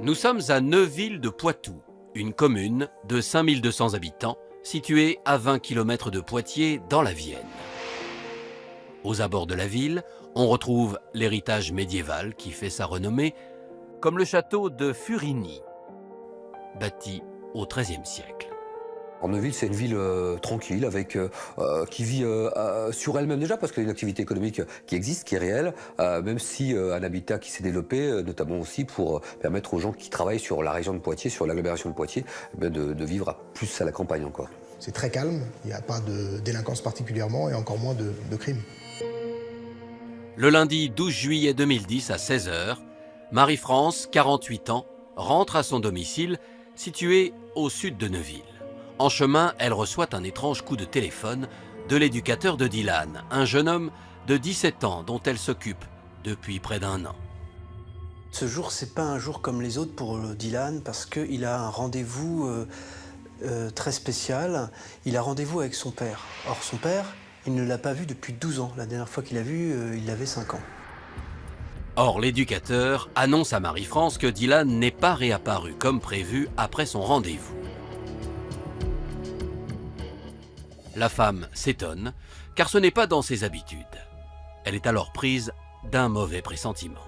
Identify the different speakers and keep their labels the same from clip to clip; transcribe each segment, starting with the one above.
Speaker 1: Nous sommes à Neuville-de-Poitou, une commune de 5200 habitants située à 20 km de Poitiers dans la Vienne. Aux abords de la ville, on retrouve l'héritage médiéval qui fait sa renommée, comme le château de Furigny, bâti au XIIIe siècle.
Speaker 2: Neuville, c'est une ville tranquille, qui vit sur elle-même déjà, parce qu'il y a une activité économique qui existe, qui est réelle, même si un habitat qui s'est développé, notamment aussi pour permettre aux gens qui travaillent sur la région de Poitiers, sur l'agglomération de Poitiers, de vivre plus à la campagne encore.
Speaker 3: C'est très calme, il n'y a pas de délinquance particulièrement et encore moins de crimes.
Speaker 1: Le lundi 12 juillet 2010 à 16 h, Marie-France, 48 ans, rentre à son domicile situé au sud de Neuville. En chemin, elle reçoit un étrange coup de téléphone de l'éducateur de Dylan, un jeune homme de 17 ans dont elle s'occupe depuis près d'1 an.
Speaker 4: Ce jour, c'est pas un jour comme les autres pour Dylan parce qu'il a un rendez-vous très spécial. Il a rendez-vous avec son père. Or, son père, il ne l'a pas vu depuis 12 ans. La dernière fois qu'il l'a vu, il avait 5 ans.
Speaker 1: Or, l'éducateur annonce à Marie-France que Dylan n'est pas réapparu comme prévu après son rendez-vous. La femme s'étonne, car ce n'est pas dans ses habitudes. Elle est alors prise d'un mauvais pressentiment.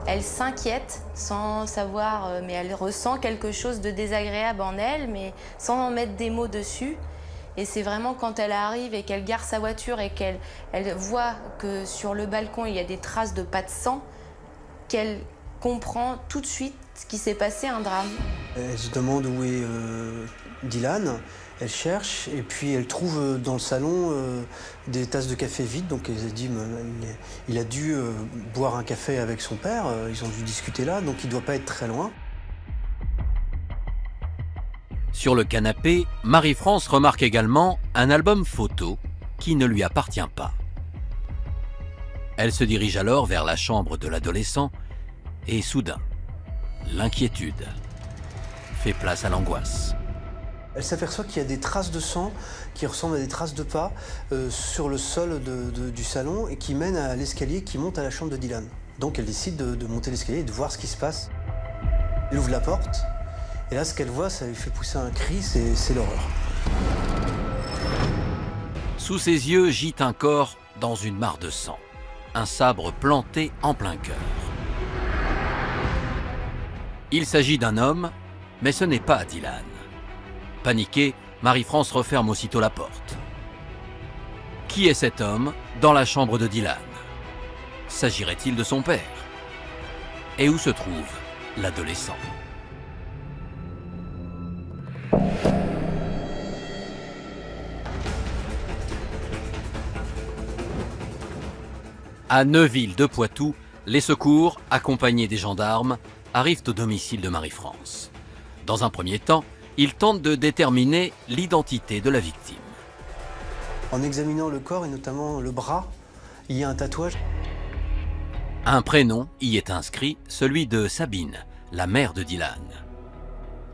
Speaker 5: Elle s'inquiète sans savoir, mais elle ressent quelque chose de désagréable en elle, mais sans en mettre des mots dessus. Et c'est vraiment quand elle arrive et qu'elle gare sa voiture et qu'elle voit que sur le balcon il y a des traces de pas de sang, qu'elle comprend tout de suite ce qui s'est passé, un drame.
Speaker 4: Elle se demande où est Dylan, elle cherche et puis elle trouve dans le salon des tasses de café vides, donc elle se dit il a dû boire un café avec son père, ils ont dû discuter là, donc il ne doit pas être très loin.
Speaker 1: Sur le canapé, Marie-France remarque également un album photo qui ne lui appartient pas. Elle se dirige alors vers la chambre de l'adolescent et soudain, l'inquiétude fait place à l'angoisse.
Speaker 4: Elle s'aperçoit qu'il y a des traces de sang qui ressemblent à des traces de pas sur le sol du salon et qui mènent à l'escalier qui monte à la chambre de Dylan. Donc elle décide de monter l'escalier et de voir ce qui se passe. Elle ouvre la porte et là ce qu'elle voit, ça lui fait pousser un cri, c'est l'horreur.
Speaker 1: Sous ses yeux gît un corps dans une mare de sang, un sabre planté en plein cœur. Il s'agit d'un homme, mais ce n'est pas Dylan. Paniquée, Marie-France referme aussitôt la porte. Qui est cet homme dans la chambre de Dylan? S'agirait-il de son père? Et où se trouve l'adolescent? À Neuville-de-Poitou, les secours, accompagnés des gendarmes, arrivent au domicile de Marie-France. Dans un premier temps, ils tentent de déterminer l'identité de la victime.
Speaker 4: En examinant le corps et notamment le bras, il y a un tatouage.
Speaker 1: Un prénom y est inscrit, celui de Sabine, la mère de Dylan.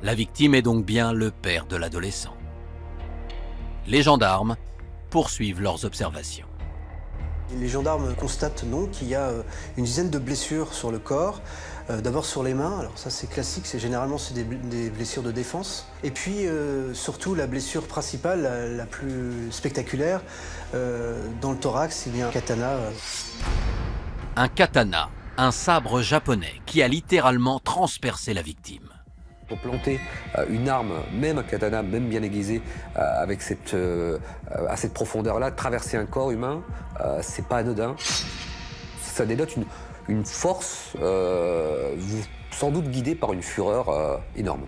Speaker 1: La victime est donc bien le père de l'adolescent. Les gendarmes poursuivent leurs observations.
Speaker 4: Les gendarmes constatent donc qu'il y a une dizaine de blessures sur le corps. D'abord sur les mains, alors ça c'est classique, généralement c'est des blessures de défense. Et puis surtout la blessure principale, la plus spectaculaire, dans le thorax il y a un katana.
Speaker 1: Un katana, un sabre japonais qui a littéralement transpercé la victime.
Speaker 2: Pour planter une arme, même un katana, même bien aiguisé, à cette profondeur-là, traverser un corps humain, c'est pas anodin. Ça dénote une force, sans doute guidée par une fureur énorme.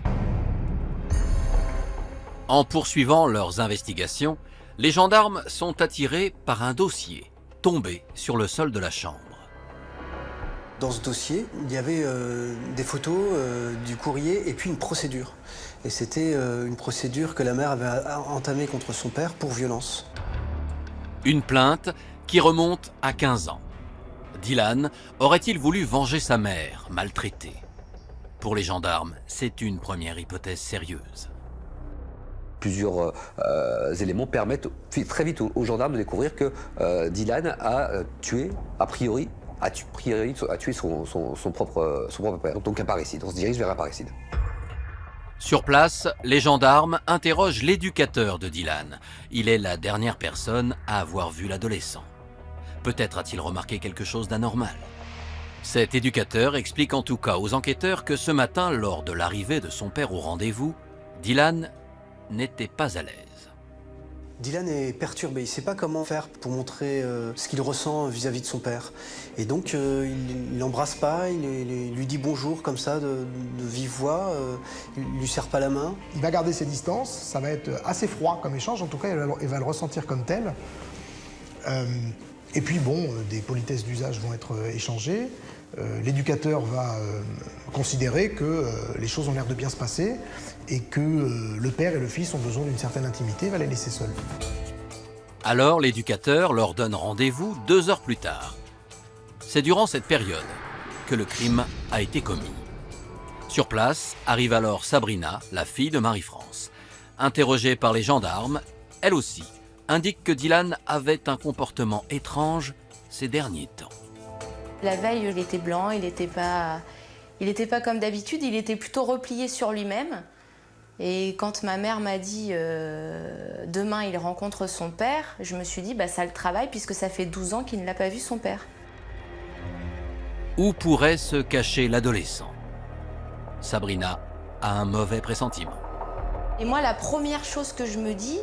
Speaker 1: En poursuivant leurs investigations, les gendarmes sont attirés par un dossier tombé sur le sol de la chambre.
Speaker 4: Dans ce dossier, il y avait des photos du courrier et puis une procédure. Et c'était une procédure que la mère avait entamée contre son père pour violence.
Speaker 1: Une plainte qui remonte à 15 ans. Dylan aurait-il voulu venger sa mère, maltraitée? Pour les gendarmes, c'est une première hypothèse sérieuse.
Speaker 2: Plusieurs éléments permettent très vite aux gendarmes de découvrir que Dylan a tué, a priori, a tué son propre père. Donc un parricide, on se dirige vers un parricide.
Speaker 1: Sur place, les gendarmes interrogent l'éducateur de Dylan. Il est la dernière personne à avoir vu l'adolescent. Peut-être a-t-il remarqué quelque chose d'anormal. Cet éducateur explique en tout cas aux enquêteurs que ce matin, lors de l'arrivée de son père au rendez-vous, Dylan n'était pas à l'aise.
Speaker 4: Dylan est perturbé, il ne sait pas comment faire pour montrer ce qu'il ressent vis-à-vis de son père. Et donc il l'embrasse pas, il lui dit bonjour comme ça de vive voix, il lui serre pas la main.
Speaker 3: Il va garder ses distances, ça va être assez froid comme échange, en tout cas il va le ressentir comme tel. Et puis bon, des politesses d'usage vont être échangées. L'éducateur va considérer que les choses ont l'air de bien se passer et que le père et le fils ont besoin d'une certaine intimité, va les laisser seuls.
Speaker 1: Alors l'éducateur leur donne rendez-vous 2 heures plus tard. C'est durant cette période que le crime a été commis. Sur place arrive alors Sabrina, la fille de Marie-France. Interrogée par les gendarmes, elle aussi indique que Dylan avait un comportement étrange ces derniers temps.
Speaker 5: La veille, il était blanc, il n'était pas comme d'habitude, il était plutôt replié sur lui-même. Et quand ma mère m'a dit demain il rencontre son père, je me suis dit ça le travaille puisque ça fait 12 ans qu'il ne l'a pas vu son père.
Speaker 1: Où pourrait se cacher l'adolescent? Sabrina a un mauvais pressentiment.
Speaker 5: Et moi, la première chose que je me dis,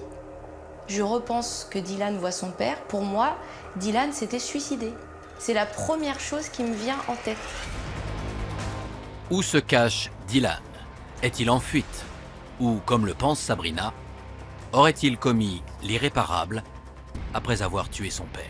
Speaker 5: je repense que Dylan voit son père. Pour moi, Dylan s'était suicidé. C'est la première chose qui me vient en tête.
Speaker 1: Où se cache Dylan? Est-il en fuite? Ou, comme le pense Sabrina, aurait-il commis l'irréparable après avoir tué son père?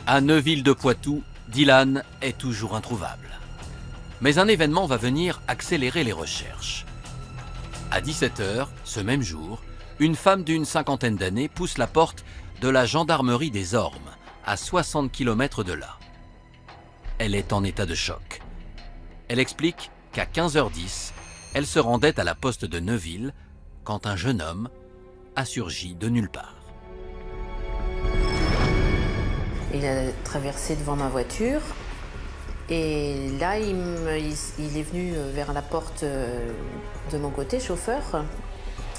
Speaker 1: À Neuville-de-Poitou, Dylan est toujours introuvable. Mais un événement va venir accélérer les recherches. À 17 h, ce même jour, une femme d'une 50aine d'années pousse la porte de la gendarmerie des Ormes, à 60 km de là. Elle est en état de choc. Elle explique qu'à 15h10, elle se rendait à la poste de Neuville quand un jeune homme a surgi de nulle part.
Speaker 6: Il a traversé devant ma voiture et là, il est venu vers la porte de mon côté, chauffeur.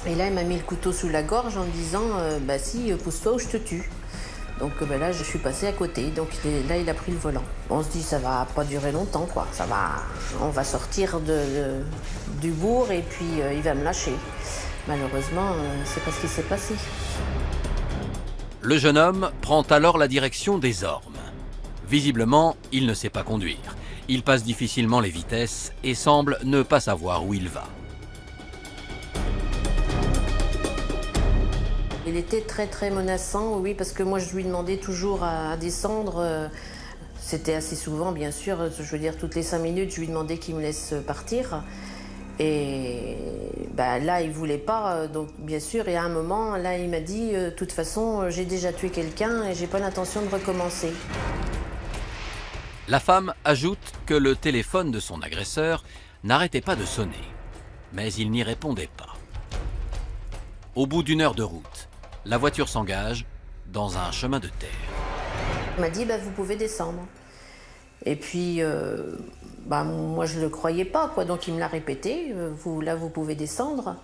Speaker 6: Et là, il m'a mis le couteau sous la gorge en me disant « si, pousse-toi ou je te tue ». Donc là, je suis passée à côté, donc là, il a pris le volant. On se dit, ça va pas durer longtemps, quoi. Ça va, on va sortir du bourg et puis il va me lâcher. Malheureusement, c'est pas ce qui s'est passé.
Speaker 1: Le jeune homme prend alors la direction des Ormes. Visiblement, il ne sait pas conduire. Il passe difficilement les vitesses et semble ne pas savoir où il va.
Speaker 6: Il était très très menaçant, oui, parce que moi je lui demandais toujours à descendre. C'était assez souvent, bien sûr, je veux dire toutes les 5 minutes, je lui demandais qu'il me laisse partir. Et là, il voulait pas, donc bien sûr, et à un moment, là, il m'a dit, de toute façon, j'ai déjà tué quelqu'un et j'ai pas l'intention de recommencer.
Speaker 1: La femme ajoute que le téléphone de son agresseur n'arrêtait pas de sonner, mais il n'y répondait pas. Au bout d'1 heure de route, la voiture s'engage dans un chemin de terre.
Speaker 6: Il m'a dit, vous pouvez descendre. Et puis, moi, je ne le croyais pas, quoi. Donc, il me l'a répété. Là, vous pouvez descendre.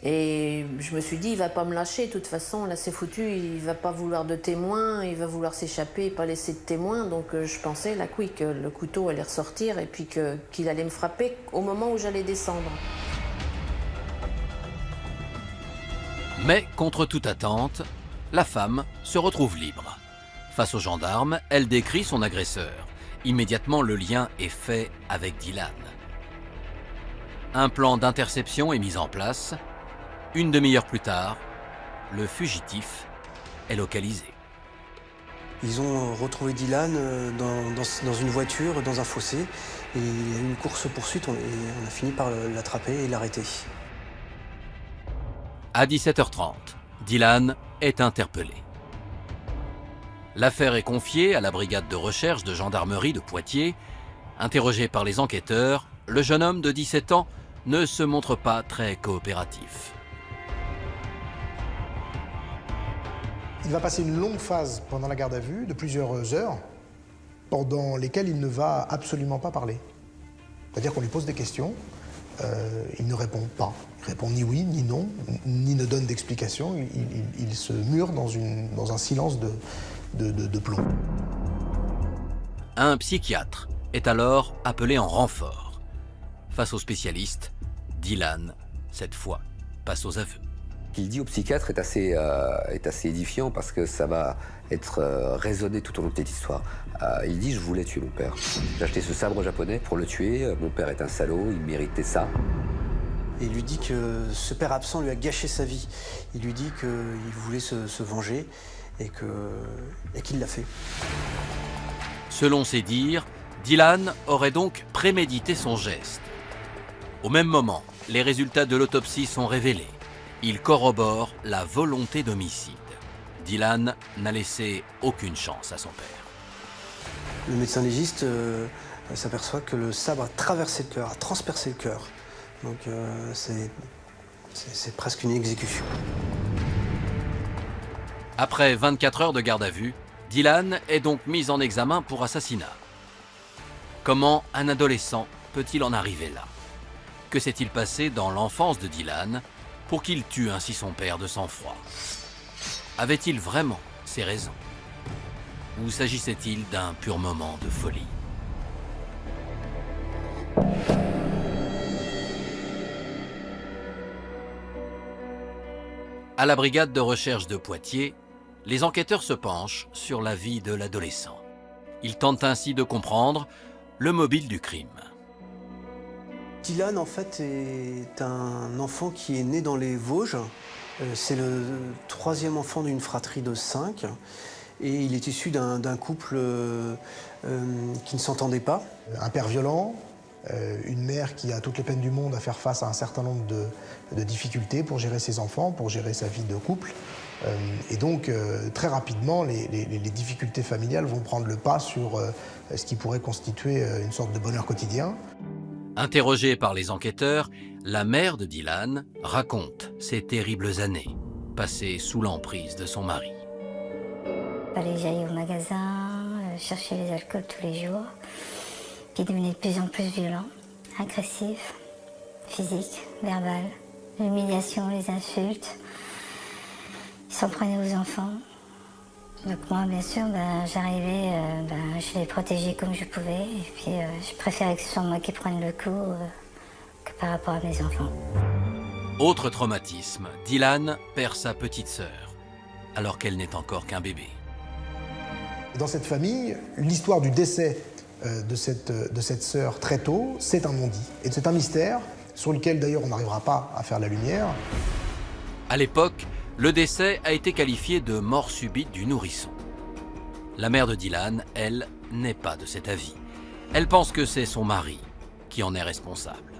Speaker 6: Et je me suis dit, il ne va pas me lâcher. De toute façon, là, c'est foutu. Il ne va pas vouloir de témoin. Il va vouloir s'échapper et pas laisser de témoin. Donc, je pensais, là, oui, que le couteau allait ressortir et puis qu'il allait me frapper au moment où j'allais descendre.
Speaker 1: Mais, contre toute attente, la femme se retrouve libre. Face aux gendarmes, elle décrit son agresseur. Immédiatement, le lien est fait avec Dylan. Un plan d'interception est mis en place. Une demi-heure plus tard, le fugitif est localisé.
Speaker 4: Ils ont retrouvé Dylan dans une voiture, dans un fossé. Et il y a eu une course-poursuite et on a fini par l'attraper et l'arrêter.
Speaker 1: À 17h30, Dylan est interpellé. L'affaire est confiée à la brigade de recherche de gendarmerie de Poitiers. Interrogé par les enquêteurs, le jeune homme de 17 ans ne se montre pas très coopératif.
Speaker 3: Il va passer une longue phase pendant la garde à vue de plusieurs heures, pendant lesquelles il ne va absolument pas parler. C'est-à-dire qu'on lui pose des questions, il ne répond pas. Il répond ni oui, ni non, ni ne donne d'explication. Il se mure dans un silence de plomb.
Speaker 1: Un psychiatre est alors appelé en renfort. Face aux spécialistes, Dylan, cette fois, passe aux aveux.
Speaker 2: Ce qu'il dit au psychiatre est assez édifiant parce que ça va être raisonné tout au long de cette histoire. Il dit « Je voulais tuer mon père. J'ai acheté ce sabre japonais pour le tuer. Mon père est un salaud, il méritait ça. »
Speaker 4: Et il lui dit que ce père absent lui a gâché sa vie. Il lui dit qu'il voulait se venger et qu'il l'a fait.
Speaker 1: Selon ses dires, Dylan aurait donc prémédité son geste. Au même moment, les résultats de l'autopsie sont révélés. Il corrobore la volonté d'homicide. Dylan n'a laissé aucune chance à son père.
Speaker 4: Le médecin légiste s'aperçoit que le sabre a traversé le cœur, a transpercé le cœur. Donc c'est presque une exécution.
Speaker 1: Après 24 heures de garde à vue, Dylan est donc mis en examen pour assassinat. Comment un adolescent peut-il en arriver là? Que s'est-il passé dans l'enfance de Dylan pour qu'il tue ainsi son père de sang-froid? Avait-il vraiment ses raisons? Ou s'agissait-il d'un pur moment de folie? À la brigade de recherche de Poitiers, les enquêteurs se penchent sur la vie de l'adolescent. Ils tentent ainsi de comprendre le mobile du crime.
Speaker 4: Dylan, en fait, est un enfant qui est né dans les Vosges. C'est le troisième enfant d'une fratrie de 5. Et il est issu d'un couple qui ne s'entendait pas.
Speaker 3: Un père violent, une mère qui a toutes les peines du monde à faire face à un certain nombre de difficultés pour gérer ses enfants, pour gérer sa vie de couple. Et donc, très rapidement, les difficultés familiales vont prendre le pas sur ce qui pourrait constituer une sorte de bonheur quotidien.
Speaker 1: Interrogée par les enquêteurs, la mère de Dylan raconte ses terribles années, passées sous l'emprise de son mari.
Speaker 7: Il fallait que j'aille au magasin, chercher les alcools tous les jours. Puis il devenait de plus en plus violent, agressif, physique, verbal. L'humiliation, les insultes. Il s'en prenait aux enfants. Donc moi, bien sûr, j'arrivais, je les protégeais comme je pouvais. Et puis je préférais que ce soit moi qui prenne le coup que par rapport à mes enfants.
Speaker 1: Autre traumatisme, Dylan perd sa petite sœur, alors qu'elle n'est encore qu'un bébé.
Speaker 3: Dans cette famille, l'histoire du décès de cette sœur très tôt, c'est un non-dit. Et c'est un mystère sur lequel d'ailleurs on n'arrivera pas à faire la lumière.
Speaker 1: À l'époque, le décès a été qualifié de mort subite du nourrisson. La mère de Dylan, elle, n'est pas de cet avis. Elle pense que c'est son mari qui en est responsable.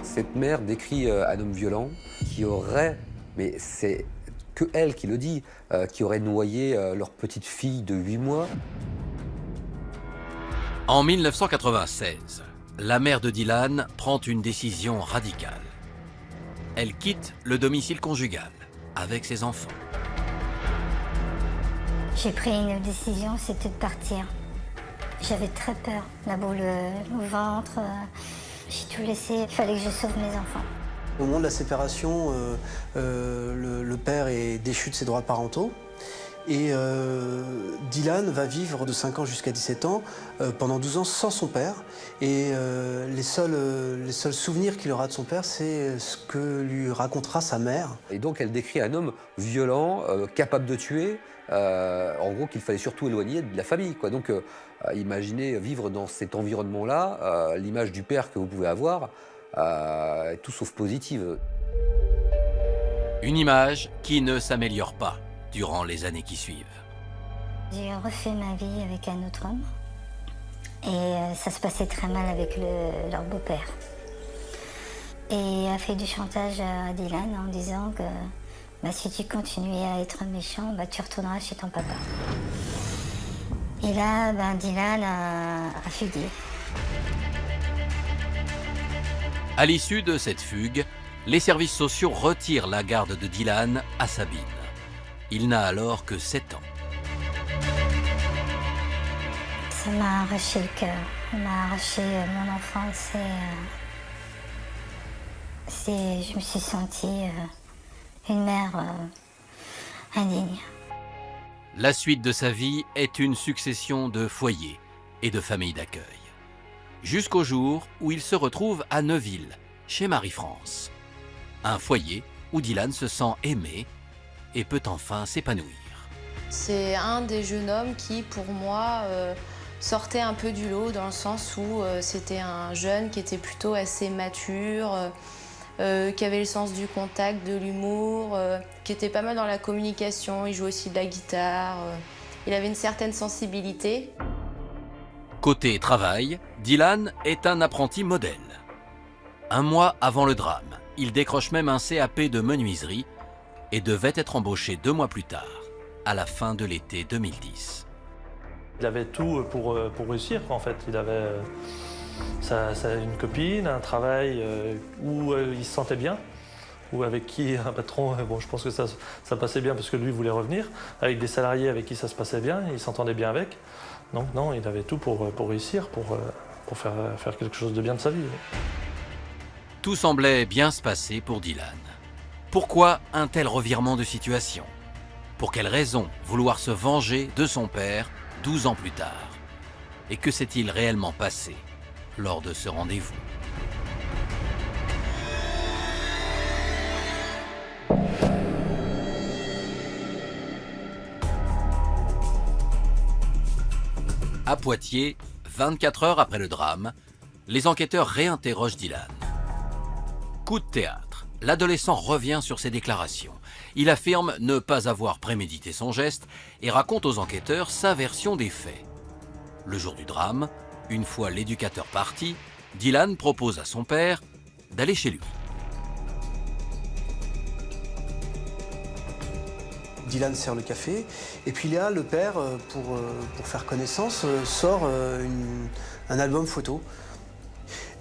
Speaker 2: Cette mère décrit un homme violent qui aurait, mais c'est que elle qui le dit, qui aurait noyé leur petite fille de 8 mois.
Speaker 1: En 1996, la mère de Dylan prend une décision radicale. Elle quitte le domicile conjugal avec ses enfants.
Speaker 7: J'ai pris une décision, c'était de partir. J'avais très peur, la boule au ventre. J'ai tout laissé, il fallait que je sauve mes enfants.
Speaker 4: Au moment de la séparation, le père est déchu de ses droits parentaux. Et Dylan va vivre de 5 ans jusqu'à 17 ans, pendant 12 ans sans son père. Et les seuls souvenirs qu'il aura de son père, c'est ce que lui racontera sa mère.
Speaker 2: Et donc elle décrit un homme violent, capable de tuer, en gros qu'il fallait surtout éloigner de la famille, quoi. Donc imaginez vivre dans cet environnement-là, l'image du père que vous pouvez avoir, est tout sauf positive.
Speaker 1: Une image qui ne s'améliore pas durant les années qui suivent.
Speaker 7: J'ai refait ma vie avec un autre homme et ça se passait très mal avec leur beau-père. Et il a fait du chantage à Dylan en disant que si tu continuais à être méchant, tu retourneras chez ton papa. Et là, Dylan a fugué.
Speaker 1: À l'issue de cette fugue, les services sociaux retirent la garde de Dylan à Sabine. Il n'a alors que 7 ans.
Speaker 7: Ça m'a arraché le cœur, ça m'a arraché mon enfance je me suis sentie une mère indigne.
Speaker 1: La suite de sa vie est une succession de foyers et de familles d'accueil. Jusqu'au jour où il se retrouve à Neuville, chez Marie-France. Un foyer où Dylan se sent aimé et peut enfin s'épanouir.
Speaker 5: C'est un des jeunes hommes qui, pour moi, sortait un peu du lot dans le sens où c'était un jeune qui était plutôt assez mature, qui avait le sens du contact, de l'humour, qui était pas mal dans la communication, il jouait aussi de la guitare, il avait une certaine sensibilité.
Speaker 1: Côté travail, Dylan est un apprenti modèle. Un mois avant le drame, il décroche même un CAP de menuiserie et devait être embauché 2 mois plus tard, à la fin de l'été 2010.
Speaker 8: Il avait tout pour réussir, en fait. Il avait une copine, un travail où il se sentait bien, ou avec qui un patron, bon, je pense que ça passait bien parce que lui voulait revenir, avec des salariés avec qui ça se passait bien, il s'entendait bien avec. Donc non, il avait tout pour réussir, pour faire quelque chose de bien de sa vie.
Speaker 1: Tout semblait bien se passer pour Dylan. Pourquoi un tel revirement de situation? Pour quelle raison vouloir se venger de son père 12 ans plus tard? Et que s'est-il réellement passé lors de ce rendez-vous? À Poitiers, 24 heures après le drame, les enquêteurs réinterrogent Dylan. Coup de théâtre, l'adolescent revient sur ses déclarations. Il affirme ne pas avoir prémédité son geste et raconte aux enquêteurs sa version des faits. Le jour du drame, une fois l'éducateur parti, Dylan propose à son père d'aller chez lui.
Speaker 4: Dylan sert le café, et puis là, le père, pour faire connaissance, sort un album photo.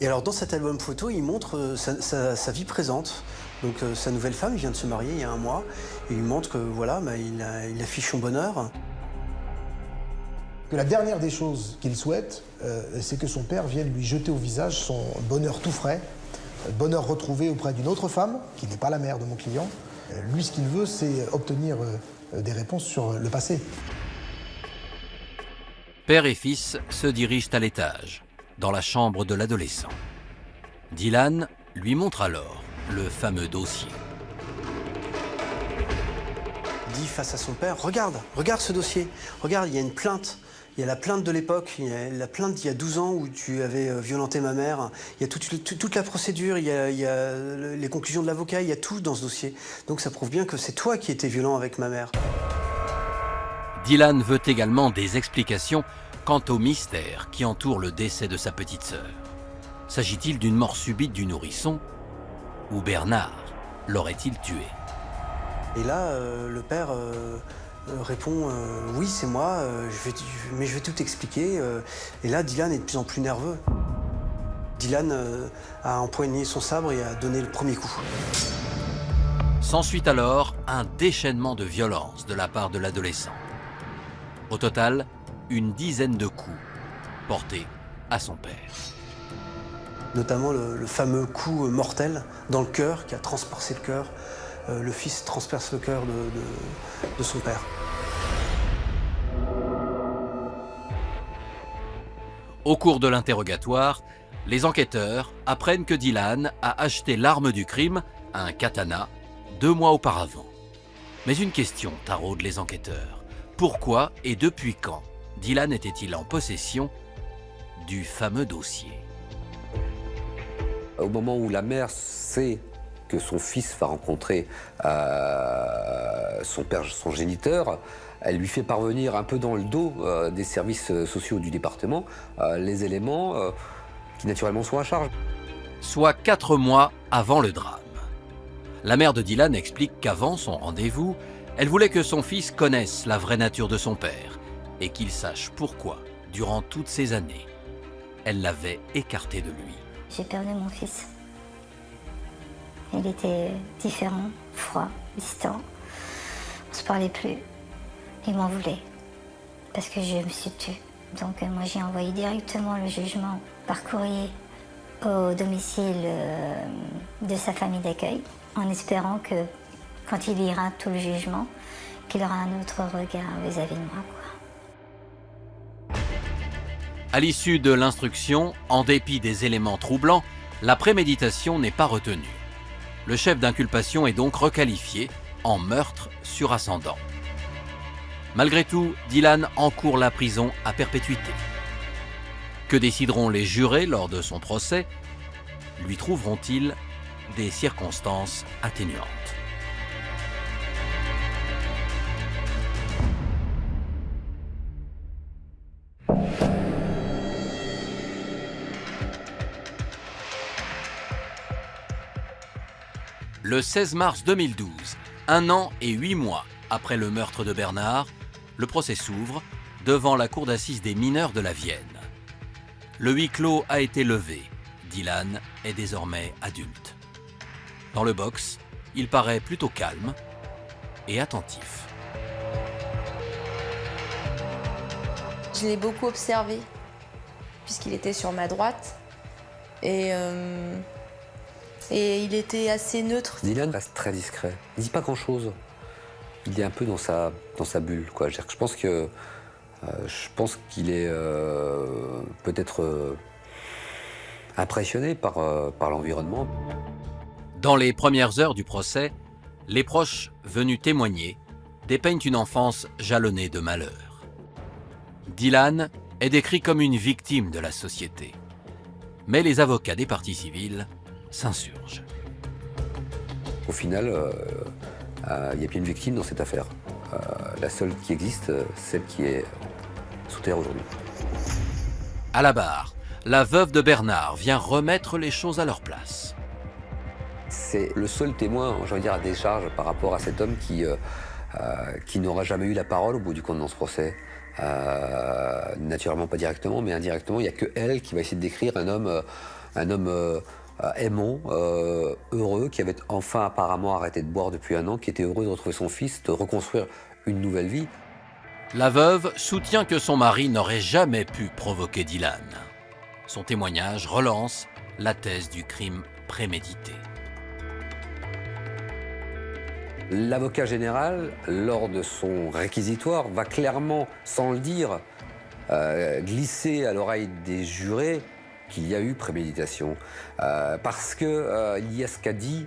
Speaker 4: Et alors, dans cet album photo, il montre sa vie présente. Donc, sa nouvelle femme, il vient de se marier il y a 1 mois, et il montre que, voilà, il affiche son bonheur.
Speaker 3: Que la dernière des choses qu'il souhaite, c'est que son père vienne lui jeter au visage son bonheur tout frais, bonheur retrouvé auprès d'une autre femme, qui n'est pas la mère de mon client. Lui, ce qu'il veut, c'est obtenir des réponses sur le passé.
Speaker 1: Père et fils se dirigent à l'étage, dans la chambre de l'adolescent. Dylan lui montre alors le fameux dossier.
Speaker 4: Il dit face à son père, regarde ce dossier, regarde, il y a une plainte. Il y a la plainte de l'époque, il y a la plainte d'il y a 12 ans où tu avais violenté ma mère. Il y a toute la procédure, il y a les conclusions de l'avocat, il y a tout dans ce dossier. Donc ça prouve bien que c'est toi qui étais violent avec ma mère.
Speaker 1: Dylan veut également des explications quant au mystère qui entoure le décès de sa petite sœur. S'agit-il d'une mort subite du nourrisson ou Bernard l'aurait-il tué?
Speaker 4: Et là, le père répond oui, c'est moi, mais je vais tout expliquer. Et là, Dylan est de plus en plus nerveux. Dylan a empoigné son sabre et a donné le premier coup.
Speaker 1: S'ensuit alors un déchaînement de violence de la part de l'adolescent. Au total, une dizaine de coups portés à son père.
Speaker 4: Notamment le fameux coup mortel dans le cœur qui a transpercé le cœur. Le fils transperce le cœur de son père.
Speaker 1: Au cours de l'interrogatoire, les enquêteurs apprennent que Dylan a acheté l'arme du crime, un katana, 2 mois auparavant. Mais une question taraude les enquêteurs. Pourquoi et depuis quand Dylan était-il en possession du fameux dossier?
Speaker 2: Au moment où la mère sait que son fils va rencontrer son père, son géniteur, elle lui fait parvenir un peu dans le dos des services sociaux du département les éléments qui naturellement sont à charge.
Speaker 1: Soit 4 mois avant le drame. La mère de Dylan explique qu'avant son rendez-vous, elle voulait que son fils connaisse la vraie nature de son père et qu'il sache pourquoi, durant toutes ces années, elle l'avait écarté de lui.
Speaker 7: J'ai perdu mon fils. Il était différent, froid, distant. On se parlait plus. Il m'en voulait parce que je me suis tue. Donc moi j'ai envoyé directement le jugement par courrier au domicile de sa famille d'accueil en espérant que quand il lira tout le jugement, qu'il aura un autre regard vis-à-vis de moi, quoi.
Speaker 1: À l'issue de l'instruction, en dépit des éléments troublants, la préméditation n'est pas retenue. Le chef d'inculpation est donc requalifié en meurtre sur ascendant. Malgré tout, Dylan encourt la prison à perpétuité. Que décideront les jurés lors de son procès? Lui trouveront-ils des circonstances atténuantes? Le 16 mars 2012, 1 an et 8 mois après le meurtre de Bernard, le procès s'ouvre devant la cour d'assises des mineurs de la Vienne. Le huis clos a été levé. Dylan est désormais adulte. Dans le box, il paraît plutôt calme et attentif.
Speaker 5: Je l'ai beaucoup observé, puisqu'il était sur ma droite. Et il était assez neutre.
Speaker 2: Dylan reste très discret. Il dit pas grand-chose. Il est un peu dans sa bulle, quoi. Je pense qu'il est peut-être impressionné par l'environnement.
Speaker 1: Dans les premières heures du procès, les proches venus témoigner dépeignent une enfance jalonnée de malheur. Dylan est décrit comme une victime de la société. Mais les avocats des parties civiles s'insurgent.
Speaker 2: Au final, il n'y a plus une victime dans cette affaire. La seule qui existe, celle qui est sous terre aujourd'hui.
Speaker 1: À la barre, la veuve de Bernard vient remettre les choses à leur place.
Speaker 2: C'est le seul témoin, j'ai envie de dire, à décharge par rapport à cet homme qui n'aura jamais eu la parole au bout du compte dans ce procès. Naturellement pas directement, mais indirectement, il n'y a que elle qui va essayer de décrire un homme aimant, heureux, qui avait enfin apparemment arrêté de boire depuis 1 an, qui était heureux de retrouver son fils, de reconstruire une nouvelle vie.
Speaker 1: La veuve soutient que son mari n'aurait jamais pu provoquer Dylan. Son témoignage relance la thèse du crime prémédité.
Speaker 2: L'avocat général, lors de son réquisitoire, va clairement, sans le dire, glisser à l'oreille des jurés qu'il y a eu préméditation. Parce qu'il y a ce qu'a dit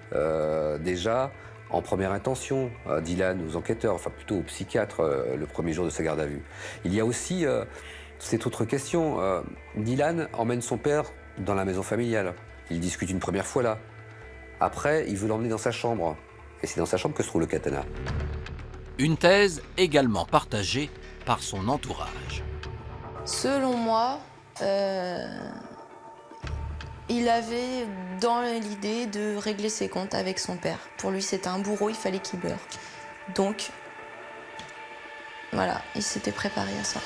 Speaker 2: déjà en première intention Dylan aux enquêteurs, enfin plutôt aux psychiatres le premier jour de sa garde à vue. Il y a aussi cette autre question. Dylan emmène son père dans la maison familiale. Ils discutent une première fois là. Après, il veut l'emmener dans sa chambre. Et c'est dans sa chambre que se trouve le katana.
Speaker 1: Une thèse également partagée par son entourage.
Speaker 5: Selon moi, il avait dans l'idée de régler ses comptes avec son père. Pour lui, c'était un bourreau, il fallait qu'il meure. Donc, voilà, il s'était préparé à ça.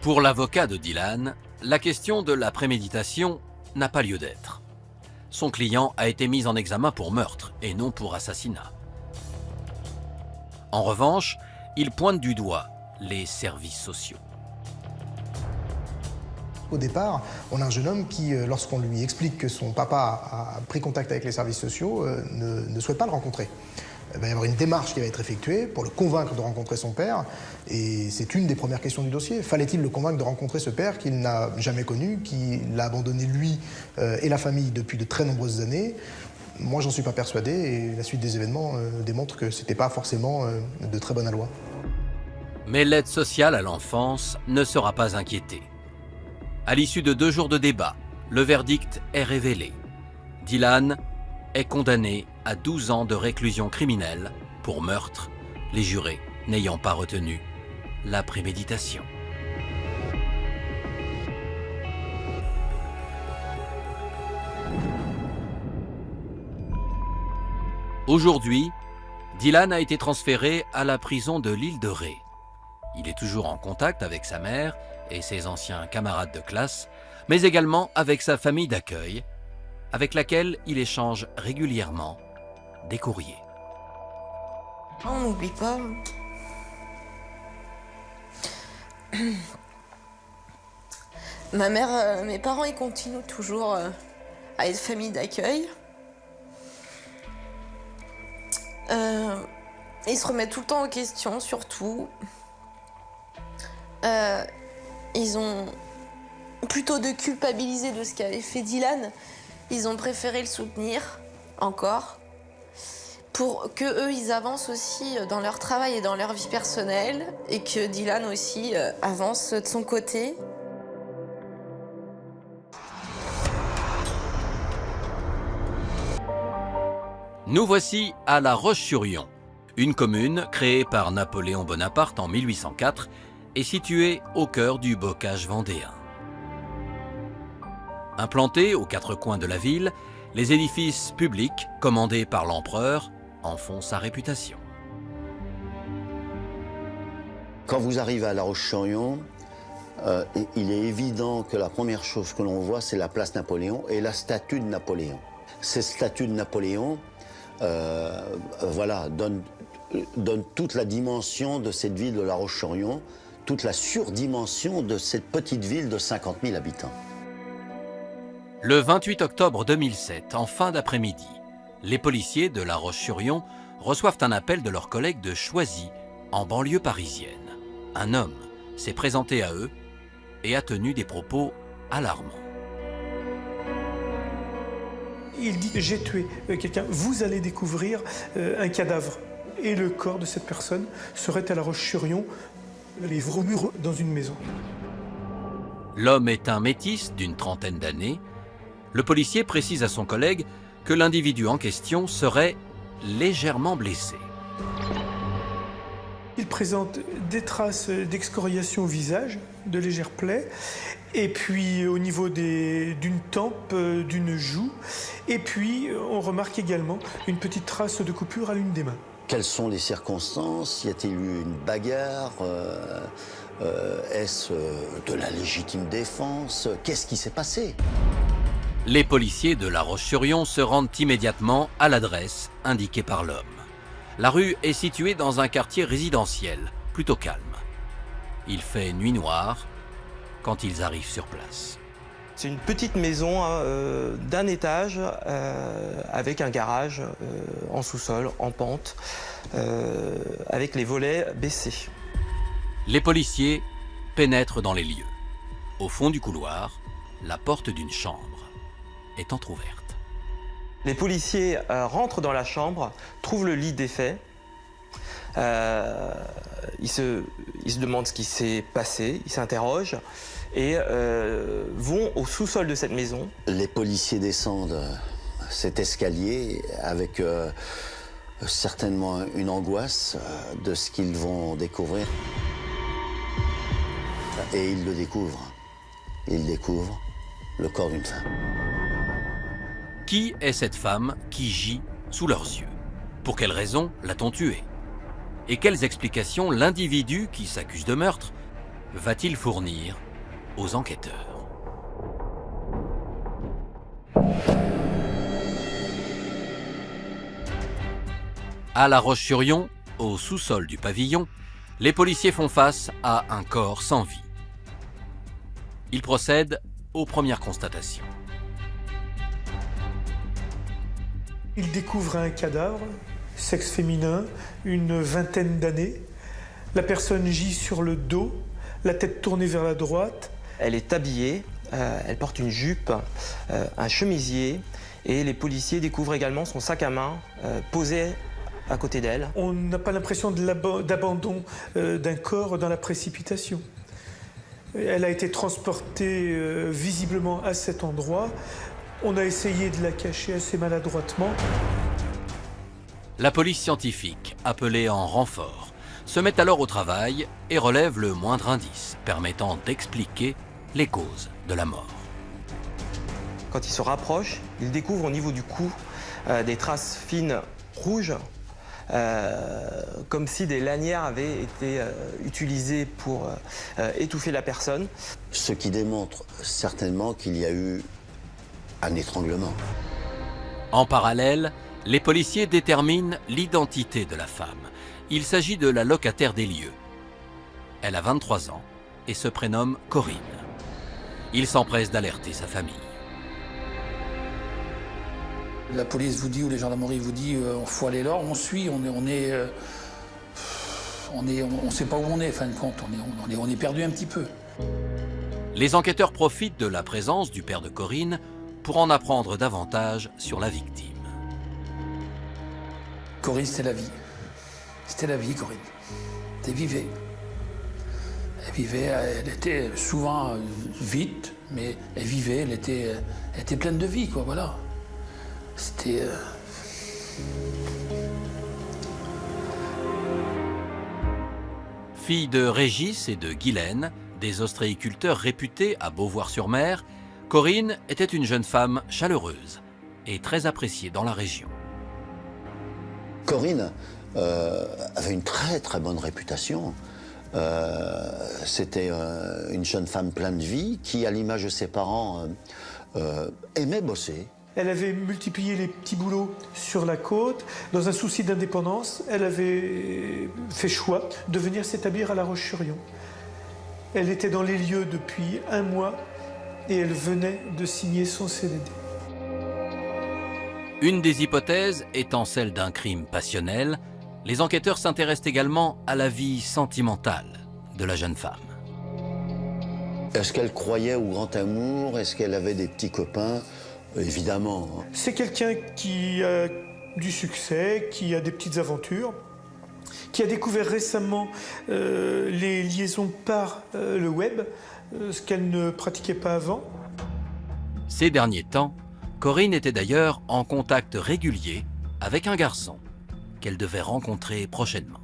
Speaker 1: Pour l'avocat de Dylan, la question de la préméditation n'a pas lieu d'être. Son client a été mis en examen pour meurtre et non pour assassinat. En revanche, il pointe du doigt les services sociaux.
Speaker 3: Au départ, on a un jeune homme qui, lorsqu'on lui explique que son papa a pris contact avec les services sociaux, ne souhaite pas le rencontrer. Il va y avoir une démarche qui va être effectuée pour le convaincre de rencontrer son père. Et c'est une des premières questions du dossier. Fallait-il le convaincre de rencontrer ce père qu'il n'a jamais connu, qui l'a abandonné lui et la famille depuis de très nombreuses années? Moi, j'en suis pas persuadé et la suite des événements démontre que c'était pas forcément de très bonne aloi.
Speaker 1: Mais l'aide sociale à l'enfance ne sera pas inquiétée. À l'issue de 2 jours de débat, le verdict est révélé. Dylan est condamné à 12 ans de réclusion criminelle pour meurtre, les jurés n'ayant pas retenu la préméditation. Aujourd'hui, Dylan a été transféré à la prison de l'île de Ré. Il est toujours en contact avec sa mère et ses anciens camarades de classe, mais également avec sa famille d'accueil, avec laquelle il échange régulièrement des courriers.
Speaker 5: On n'oublie pas. Ma mère, mes parents, ils continuent toujours à être famille d'accueil. Ils se remettent tout le temps en question, surtout. Ils ont, plutôt de culpabiliser de ce qu'avait fait Dylan, ils ont préféré le soutenir, encore, pour que eux ils avancent aussi dans leur travail et dans leur vie personnelle, et que Dylan aussi avance de son côté.
Speaker 1: Nous voici à La Roche-sur-Yon, une commune créée par Napoléon Bonaparte en 1804 et située au cœur du bocage vendéen. Implantés aux quatre coins de la ville, les édifices publics commandés par l'empereur en font sa réputation.
Speaker 9: Quand vous arrivez à La Roche-sur-Yon, il est évident que la première chose que l'on voit, c'est la place Napoléon et la statue de Napoléon. Cette statue de Napoléon voilà, donne toute la dimension de cette ville de La Roche-sur-Yon, toute la surdimension de cette petite ville de 50 000 habitants.
Speaker 1: Le 28 octobre 2007, en fin d'après-midi, les policiers de La Roche-sur-Yon reçoivent un appel de leurs collègues de Choisy, en banlieue parisienne. Un homme s'est présenté à eux et a tenu des propos alarmants.
Speaker 10: Il dit « j'ai tué quelqu'un, vous allez découvrir un cadavre ». Et le corps de cette personne serait à La Roche-sur-Yon, les Vromures, dans une maison.
Speaker 1: L'homme est un métis d'une trentaine d'années. Le policier précise à son collègue que l'individu en question serait légèrement blessé.
Speaker 10: Il présente des traces d'excoriation au visage, de légères plaies, et puis au niveau d'une tempe, d'une joue, et puis on remarque également une petite trace de coupure à l'une des mains.
Speaker 9: Quelles sont les circonstances? Y a-t-il eu une bagarre? Est-ce de la légitime défense? Qu'est-ce qui s'est passé?
Speaker 1: Les policiers de La Roche-sur-Yon se rendent immédiatement à l'adresse indiquée par l'homme. La rue est située dans un quartier résidentiel, plutôt calme. Il fait nuit noire quand ils arrivent sur place.
Speaker 11: C'est une petite maison d'un étage avec un garage en sous-sol, en pente, avec les volets baissés.
Speaker 1: Les policiers pénètrent dans les lieux. Au fond du couloir, la porte d'une chambre est entrouverte.
Speaker 11: Les policiers rentrent dans la chambre, trouvent le lit défait. Ils se demandent ce qui s'est passé, ils s'interrogent et vont au sous-sol de cette maison.
Speaker 9: Les policiers descendent cet escalier avec certainement une angoisse de ce qu'ils vont découvrir. Et ils le découvrent. Ils découvrent le corps d'une femme.
Speaker 1: Qui est cette femme qui gît sous leurs yeux? Pour quelles raisons l'a-t-on tuée? Et quelles explications l'individu qui s'accuse de meurtre va-t-il fournir aux enquêteurs? À La Roche-sur-Yon, au sous-sol du pavillon, les policiers font face à un corps sans vie. Ils procèdent aux premières constatations.
Speaker 10: Il découvre un cadavre, sexe féminin, une vingtaine d'années. La personne gît sur le dos, la tête tournée vers la droite.
Speaker 11: Elle est habillée, elle porte une jupe, un chemisier, et les policiers découvrent également son sac à main posé à côté d'elle.
Speaker 10: On n'a pas l'impression d'abandon d'un corps dans la précipitation. Elle a été transportée visiblement à cet endroit. On a essayé de la cacher assez maladroitement.
Speaker 1: La police scientifique, appelée en renfort, se met alors au travail et relève le moindre indice permettant d'expliquer les causes de la mort.
Speaker 11: Quand ils se rapprochent, ils découvrent au niveau du cou des traces fines rouges comme si des lanières avaient été utilisées pour étouffer la personne.
Speaker 9: Ce qui démontre certainement qu'il y a eu un étranglement.
Speaker 1: En parallèle, les policiers déterminent l'identité de la femme. Il s'agit de la locataire des lieux. Elle a 23 ans et se prénomme Corinne. Ils s'empressent d'alerter sa famille.
Speaker 12: La police vous dit ou les gendarmeries vous dit faut aller là, on suit, on sait pas où on est, en fin de compte, on est perdu un petit peu.
Speaker 1: Les enquêteurs profitent de la présence du père de Corinne pour en apprendre davantage sur la victime.
Speaker 12: Corinne, c'était la vie. C'était la vie, Corinne. Elle vivait. Elle vivait, elle était souvent vite, mais elle vivait, elle était pleine de vie, quoi, voilà. C'était...
Speaker 1: Fille de Régis et de Guylaine, des ostréiculteurs réputés à Beauvoir-sur-Mer, Corinne était une jeune femme chaleureuse et très appréciée dans la région.
Speaker 9: Corinne avait une très bonne réputation. C'était une jeune femme pleine de vie qui, à l'image de ses parents, aimait bosser.
Speaker 10: Elle avait multiplié les petits boulots sur la côte. Dans un souci d'indépendance, elle avait fait choix de venir s'établir à La Roche-sur-Yon. Elle était dans les lieux depuis 1 mois et elle venait de signer son CDD.
Speaker 1: Une des hypothèses étant celle d'un crime passionnel, les enquêteurs s'intéressent également à la vie sentimentale de la jeune femme.
Speaker 9: Est-ce qu'elle croyait au grand amour? Est-ce qu'elle avait des petits copains? Évidemment.
Speaker 10: C'est quelqu'un qui a du succès, qui a des petites aventures, qui a découvert récemment les liaisons par le web, ce qu'elle ne pratiquait pas avant.
Speaker 1: Ces derniers temps, Corinne était d'ailleurs en contact régulier avec un garçon qu'elle devait rencontrer prochainement.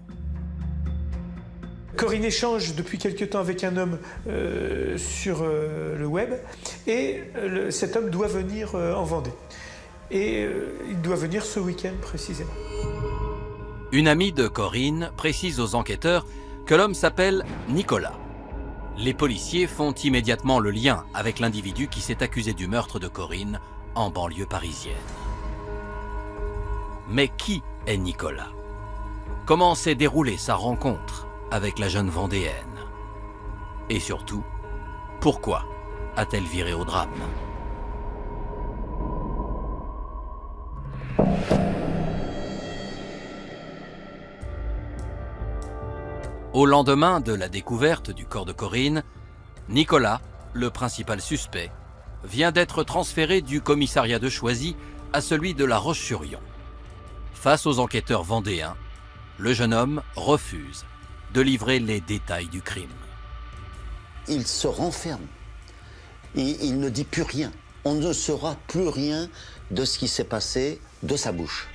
Speaker 10: Corinne échange depuis quelque temps avec un homme sur le web et cet homme doit venir en Vendée. Et il doit venir ce week-end précisément.
Speaker 1: Une amie de Corinne précise aux enquêteurs que l'homme s'appelle Nicolas. Les policiers font immédiatement le lien avec l'individu qui s'est accusé du meurtre de Corinne en banlieue parisienne. Mais qui est Nicolas? Comment s'est déroulée sa rencontre avec la jeune Vendéenne? Et surtout, pourquoi a-t-elle viré au drame? Au lendemain de la découverte du corps de Corinne, Nicolas, le principal suspect, vient d'être transféré du commissariat de Choisy à celui de La Roche-sur-Yon. Face aux enquêteurs vendéens, le jeune homme refuse de livrer les détails du crime.
Speaker 9: Il se renferme. Il ne dit plus rien. On ne saura plus rien de ce qui s'est passé de sa bouche.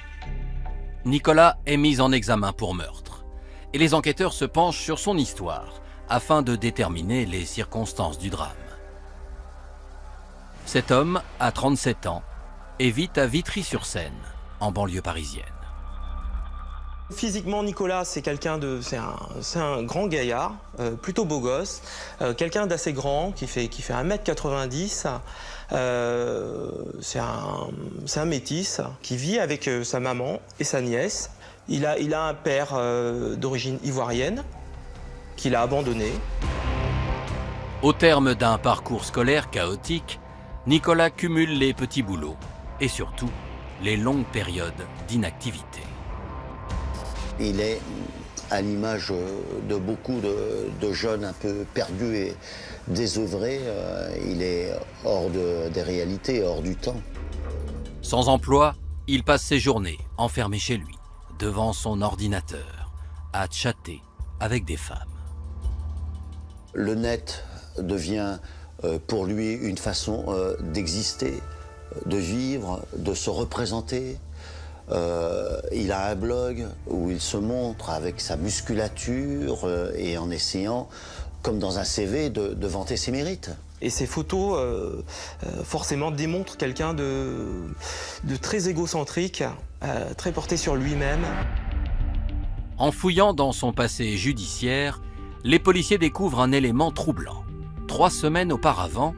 Speaker 1: Nicolas est mis en examen pour meurtre et les enquêteurs se penchent sur son histoire afin de déterminer les circonstances du drame. Cet homme a 37 ans et vit à Vitry-sur-Seine, en banlieue parisienne.
Speaker 11: Physiquement, Nicolas, c'est un grand gaillard, plutôt beau gosse, quelqu'un d'assez grand, qui fait 1m90. C'est un métis qui vit avec sa maman et sa nièce. Il a un père d'origine ivoirienne qu'il a abandonné.
Speaker 1: Au terme d'un parcours scolaire chaotique, Nicolas cumule les petits boulots et surtout les longues périodes d'inactivité.
Speaker 9: Il est à l'image de beaucoup de jeunes un peu perdus et désœuvrés. Il est hors des réalités, hors du temps.
Speaker 1: Sans emploi, il passe ses journées enfermé chez lui, devant son ordinateur, à chatter avec des femmes.
Speaker 9: Le net devient pour lui une façon d'exister, de vivre, de se représenter. Il a un blog où il se montre avec sa musculature et en essayant, comme dans un CV, de vanter ses mérites.
Speaker 11: Et ces photos, forcément, démontrent quelqu'un de très égocentrique, très porté sur lui-même.
Speaker 1: En fouillant dans son passé judiciaire, les policiers découvrent un élément troublant. 3 semaines auparavant,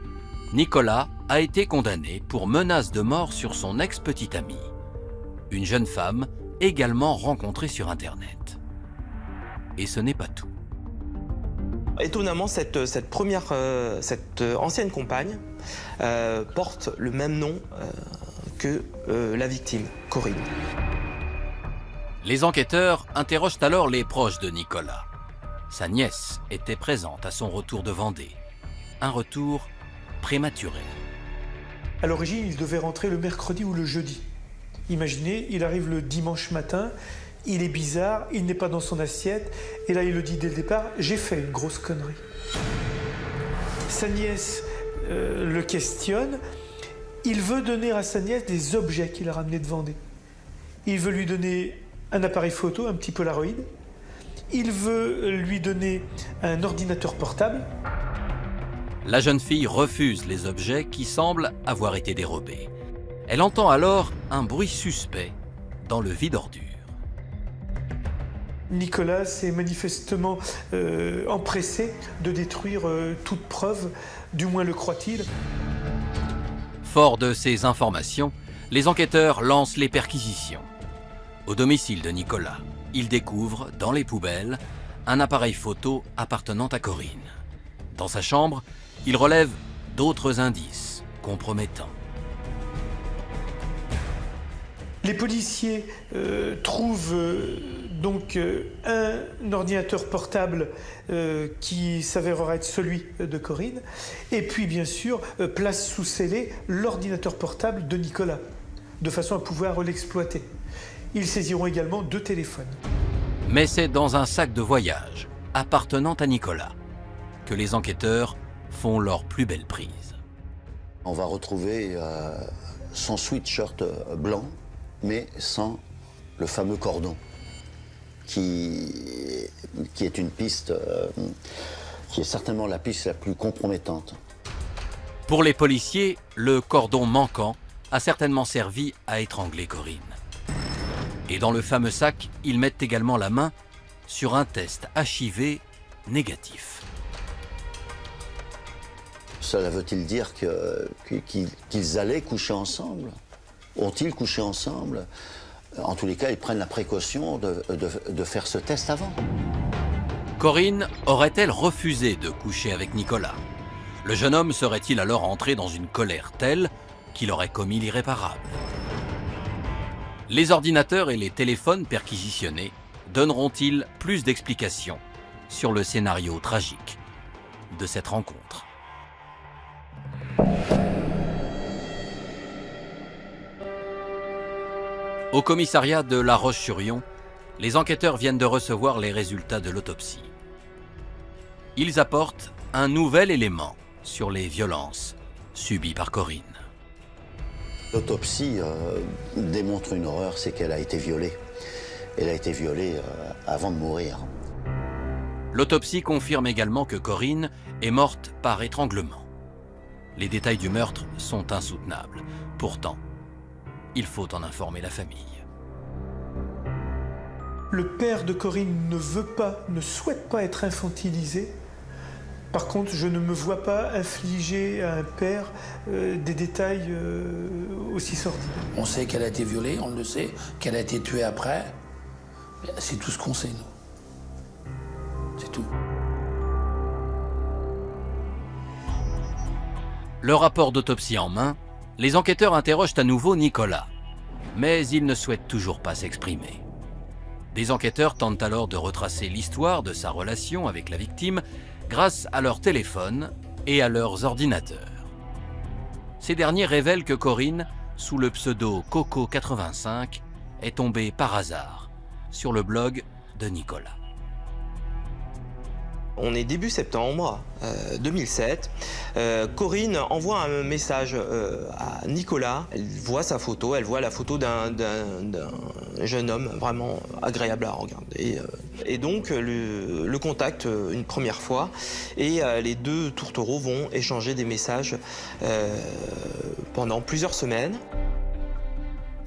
Speaker 1: Nicolas a été condamné pour menace de mort sur son ex-petite amie, une jeune femme également rencontrée sur Internet. Et ce n'est pas tout.
Speaker 11: Étonnamment, cette ancienne compagne porte le même nom que la victime, Corinne.
Speaker 1: Les enquêteurs interrogent alors les proches de Nicolas. Sa nièce était présente à son retour de Vendée. Un retour prématuré.
Speaker 10: À l'origine, il devait rentrer le mercredi ou le jeudi. Imaginez, il arrive le dimanche matin, il est bizarre, il n'est pas dans son assiette, et là il le dit dès le départ, j'ai fait une grosse connerie. Sa nièce le questionne, il veut donner à sa nièce des objets qu'il a ramenés de Vendée. Il veut lui donner un appareil photo, un petit Polaroid, il veut lui donner un ordinateur portable.
Speaker 1: La jeune fille refuse les objets qui semblent avoir été dérobés. Elle entend alors un bruit suspect dans le vide ordure.
Speaker 10: Nicolas s'est manifestement empressé de détruire toute preuve, du moins le croit-il.
Speaker 1: Fort de ces informations, les enquêteurs lancent les perquisitions. Au domicile de Nicolas, ils découvrent, dans les poubelles, un appareil photo appartenant à Corinne. Dans sa chambre, ils relèvent d'autres indices compromettants.
Speaker 10: Les policiers trouvent donc un ordinateur portable qui s'avérera être celui de Corinne, et puis bien sûr placent sous scellé l'ordinateur portable de Nicolas, de façon à pouvoir l'exploiter. Ils saisiront également 2 téléphones.
Speaker 1: Mais c'est dans un sac de voyage appartenant à Nicolas que les enquêteurs font leur plus belle prise.
Speaker 9: On va retrouver son sweatshirt blanc, mais sans le fameux cordon, qui est une piste, qui est certainement la piste la plus compromettante.
Speaker 1: Pour les policiers, le cordon manquant a certainement servi à étrangler Corinne. Et dans le fameux sac, ils mettent également la main sur un test HIV négatif.
Speaker 9: Cela veut-il dire qu'ils allaient coucher ensemble? Ont-ils couché ensemble? En tous les cas, ils prennent la précaution de faire ce test avant.
Speaker 1: Corinne aurait-elle refusé de coucher avec Nicolas? Le jeune homme serait-il alors entré dans une colère telle qu'il aurait commis l'irréparable? Les ordinateurs et les téléphones perquisitionnés donneront-ils plus d'explications sur le scénario tragique de cette rencontre? Au commissariat de La Roche-sur-Yon, les enquêteurs viennent de recevoir les résultats de l'autopsie. Ils apportent un nouvel élément sur les violences subies par Corinne.
Speaker 9: L'autopsie démontre une horreur, c'est qu'elle a été violée. Elle a été violée avant de mourir.
Speaker 1: L'autopsie confirme également que Corinne est morte par étranglement. Les détails du meurtre sont insoutenables. Pourtant, il faut en informer la famille.
Speaker 10: Le père de Corinne ne souhaite pas être infantilisé. Par contre, je ne me vois pas infliger à un père des détails aussi sordides.
Speaker 12: On sait qu'elle a été violée, on le sait, qu'elle a été tuée après. C'est tout ce qu'on sait, nous. C'est tout.
Speaker 1: Le rapport d'autopsie en main, les enquêteurs interrogent à nouveau Nicolas. Mais il ne souhaite toujours pas s'exprimer. Des enquêteurs tentent alors de retracer l'histoire de sa relation avec la victime grâce à leur téléphone et à leurs ordinateurs. Ces derniers révèlent que Corinne, sous le pseudo Coco85, est tombée par hasard sur le blog de Nicolas.
Speaker 11: On est début septembre 2007. Corinne envoie un message à Nicolas. Elle voit sa photo, elle voit la photo d'un jeune homme vraiment agréable à regarder. Et donc le contacte une première fois et les deux tourtereaux vont échanger des messages pendant plusieurs semaines.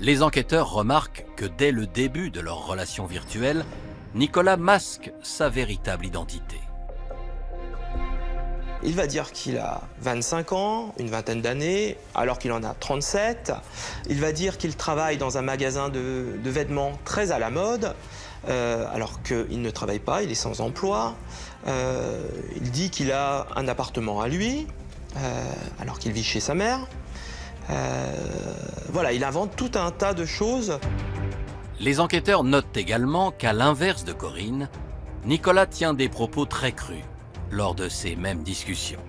Speaker 1: Les enquêteurs remarquent que dès le début de leur relation virtuelle, Nicolas masque sa véritable identité.
Speaker 11: Il va dire qu'il a 25 ans, une vingtaine d'années, alors qu'il en a 37. Il va dire qu'il travaille dans un magasin de vêtements très à la mode, alors qu'il ne travaille pas, il est sans emploi. Il dit qu'il a un appartement à lui, alors qu'il vit chez sa mère. Voilà, il invente tout un tas de choses.
Speaker 1: Les enquêteurs notent également qu'à l'inverse de Corinne, Nicolas tient des propos très crus lors de ces mêmes discussions.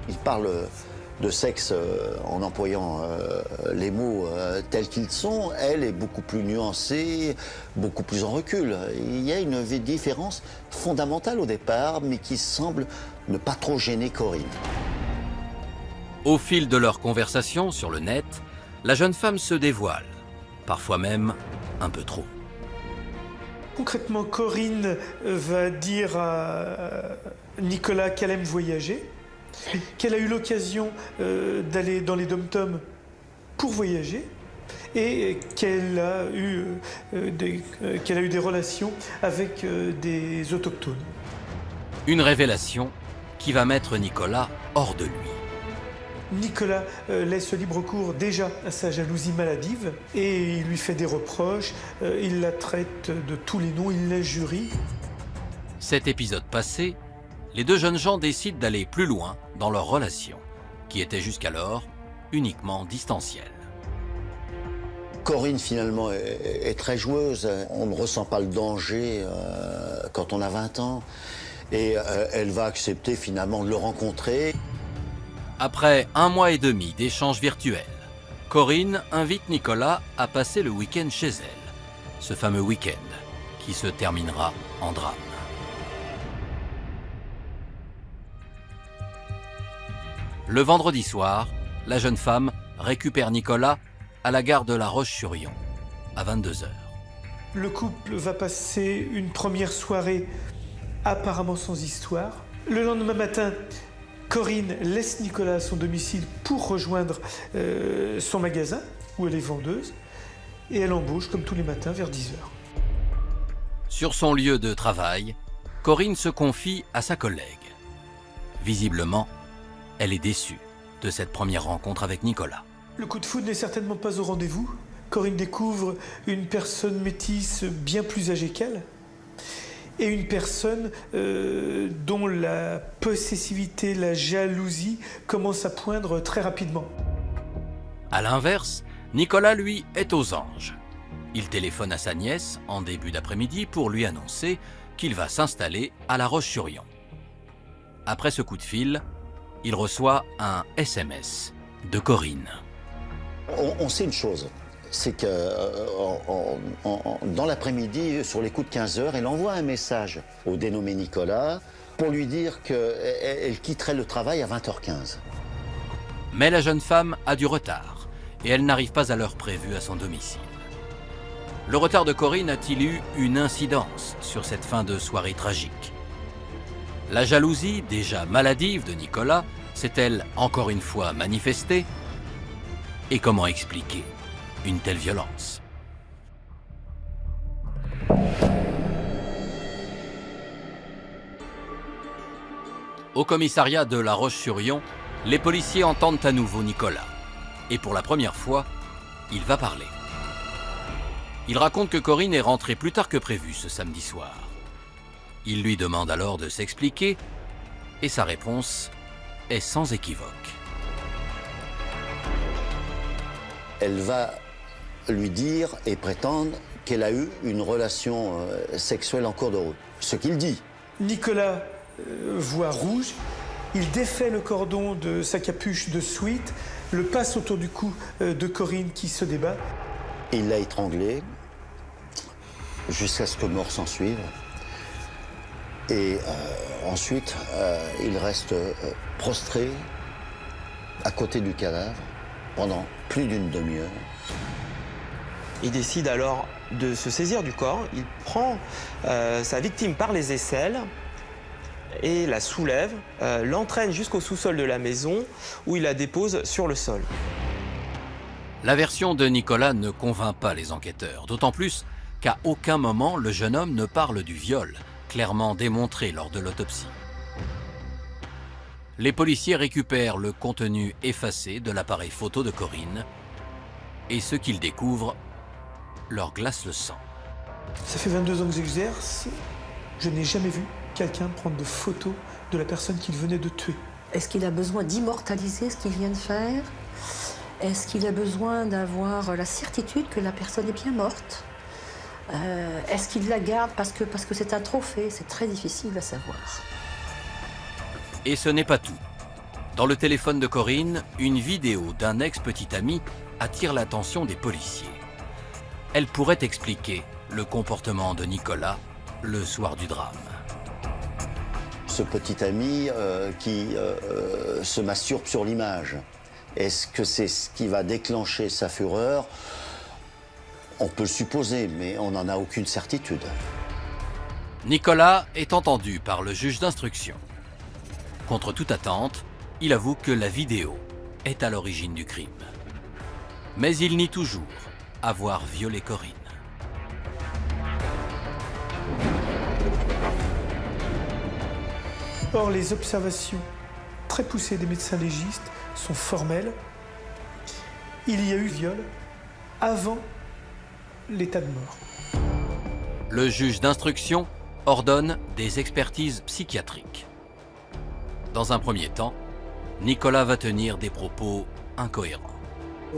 Speaker 9: Il parle de sexe en employant les mots tels qu'ils sont. Elle est beaucoup plus nuancée, beaucoup plus en recul. Il y a une différence fondamentale au départ, mais qui semble ne pas trop gêner Corinne.
Speaker 1: Au fil de leur conversation sur le net, la jeune femme se dévoile, parfois même un peu trop.
Speaker 10: Concrètement, Corinne va dire à Nicolas qu'elle aime voyager, qu'elle a eu l'occasion d'aller dans les dom-toms pour voyager et qu'elle a eu des relations avec des autochtones.
Speaker 1: Une révélation qui va mettre Nicolas hors de lui.
Speaker 10: Nicolas laisse libre cours déjà à sa jalousie maladive et il lui fait des reproches, il la traite de tous les noms, il l'injurie.
Speaker 1: Cet épisode passé, les deux jeunes gens décident d'aller plus loin dans leur relation, qui était jusqu'alors uniquement distancielle.
Speaker 9: Corinne, finalement, est très joueuse. On ne ressent pas le danger quand on a 20 ans. Et elle va accepter, finalement, de le rencontrer.
Speaker 1: Après 1 mois et demi d'échanges virtuels, Corinne invite Nicolas à passer le week-end chez elle. Ce fameux week-end qui se terminera en drame. Le vendredi soir, la jeune femme récupère Nicolas à la gare de La Roche-sur-Yon, à 22 h.
Speaker 10: Le couple va passer une première soirée apparemment sans histoire. Le lendemain matin, Corinne laisse Nicolas à son domicile pour rejoindre son magasin, où elle est vendeuse, et elle embauche comme tous les matins vers 10 h.
Speaker 1: Sur son lieu de travail, Corinne se confie à sa collègue. Visiblement, elle est déçue de cette première rencontre avec Nicolas.
Speaker 10: Le coup de foudre n'est certainement pas au rendez-vous. Corinne découvre une personne métisse bien plus âgée qu'elle et une personne dont la possessivité, la jalousie commence à poindre très rapidement.
Speaker 1: À l'inverse, Nicolas, lui, est aux anges. Il téléphone à sa nièce en début d'après-midi pour lui annoncer qu'il va s'installer à La Roche-sur-Yon. Après ce coup de fil, il reçoit un SMS de Corinne.
Speaker 9: On sait une chose, c'est que dans l'après-midi, sur les coups de 15 h, elle envoie un message au dénommé Nicolas pour lui dire qu'elle quitterait le travail à 20 h 15.
Speaker 1: Mais la jeune femme a du retard et elle n'arrive pas à l'heure prévue à son domicile. Le retard de Corinne a-t-il eu une incidence sur cette fin de soirée tragique? La jalousie, déjà maladive de Nicolas, s'est-elle encore une fois manifestée? Et comment expliquer une telle violence? Au commissariat de La Roche-sur-Yon, les policiers entendent à nouveau Nicolas. Et pour la première fois, il va parler. Il raconte que Corinne est rentrée plus tard que prévu ce samedi soir. Il lui demande alors de s'expliquer et sa réponse est sans équivoque.
Speaker 9: Elle va lui dire et prétendre qu'elle a eu une relation sexuelle en cours de route. Ce qu'il dit.
Speaker 10: Nicolas voit rouge, il défait le cordon de sa capuche de suite, le passe autour du cou de Corinne qui se débat.
Speaker 9: Il l'a étranglée jusqu'à ce que mort s'en suive. Et ensuite, il reste prostré à côté du cadavre pendant plus d'une demi-heure.
Speaker 11: Il décide alors de se saisir du corps. Il prend sa victime par les aisselles et la soulève, l'entraîne jusqu'au sous-sol de la maison où il la dépose sur le sol.
Speaker 1: La version de Nicolas ne convainc pas les enquêteurs, d'autant plus qu'à aucun moment le jeune homme ne parle du viol, clairement démontré lors de l'autopsie. Les policiers récupèrent le contenu effacé de l'appareil photo de Corinne et ce qu'ils découvrent leur glace le sang.
Speaker 10: Ça fait 22 ans que j'exerce, je n'ai jamais vu quelqu'un prendre de photos de la personne qu'il venait de tuer.
Speaker 13: Est-ce qu'il a besoin d'immortaliser ce qu'il vient de faire? Est-ce qu'il a besoin d'avoir la certitude que la personne est bien morte? Est-ce qu'il la garde parce que c'est un trophée? C'est très difficile à savoir.
Speaker 1: Et ce n'est pas tout. Dans le téléphone de Corinne, une vidéo d'un ex-petit ami attire l'attention des policiers. Elle pourrait expliquer le comportement de Nicolas le soir du drame.
Speaker 9: Ce petit ami qui se masturbe sur l'image, est-ce que c'est ce qui va déclencher sa fureur? On peut le supposer, mais on n'en a aucune certitude.
Speaker 1: Nicolas est entendu par le juge d'instruction. Contre toute attente, il avoue que la vidéo est à l'origine du crime. Mais il nie toujours avoir violé Corinne.
Speaker 10: Or, les observations très poussées des médecins légistes sont formelles. Il y a eu viol avant l'état de mort.
Speaker 1: Le juge d'instruction ordonne des expertises psychiatriques. Dans un premier temps, Nicolas va tenir des propos incohérents.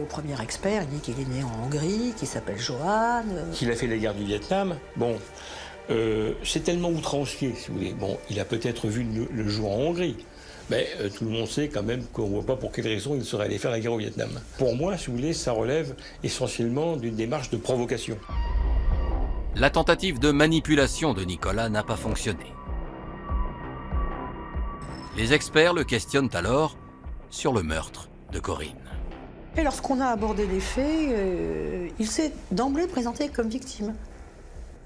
Speaker 13: Au premier expert, il dit qu'il est né en Hongrie, qu'il s'appelle Johan.
Speaker 14: Qu'il a fait la guerre du Vietnam, bon, c'est tellement outrancier, si vous voulez. Bon, il a peut-être vu le jour en Hongrie, mais tout le monde sait quand même qu'on ne voit pas pour quelle raison il serait allé faire la guerre au Vietnam. Pour moi, si vous voulez, ça relève essentiellement d'une démarche de provocation.
Speaker 1: La tentative de manipulation de Nicolas n'a pas fonctionné. Les experts le questionnent alors sur le meurtre de Corinne.
Speaker 13: Et lorsqu'on a abordé les faits, il s'est d'emblée présenté comme victime.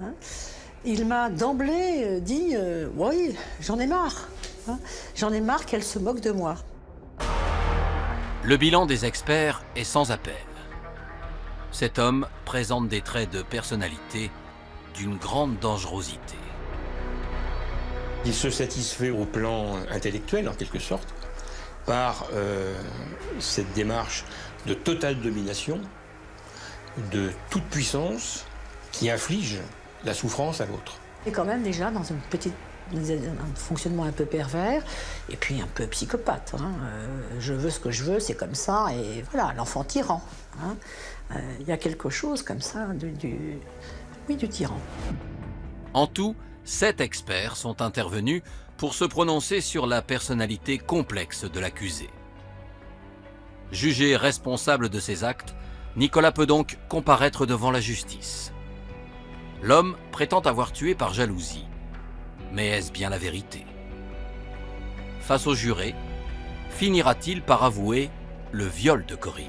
Speaker 13: Hein? Il m'a d'emblée dit « Oui, j'en ai marre. Hein? J'en ai marre qu'elle se moque de moi. »
Speaker 1: Le bilan des experts est sans appel. Cet homme présente des traits de personnalité d'une grande dangerosité.
Speaker 14: Il se satisfait au plan intellectuel, en quelque sorte, par cette démarche de totale domination, de toute puissance, qui inflige la souffrance à l'autre.
Speaker 13: Et quand même déjà dans un fonctionnement un peu pervers, et puis un peu psychopathe. Hein. Je veux ce que je veux, c'est comme ça, et voilà, l'enfant tyran. Hein. Il y a quelque chose comme ça du tyran.
Speaker 1: En tout, 7 experts sont intervenus pour se prononcer sur la personnalité complexe de l'accusé. Jugé responsable de ses actes, Nicolas peut donc comparaître devant la justice. L'homme prétend avoir tué par jalousie. Mais est-ce bien la vérité? Face au juré, finira-t-il par avouer le viol de Corinne?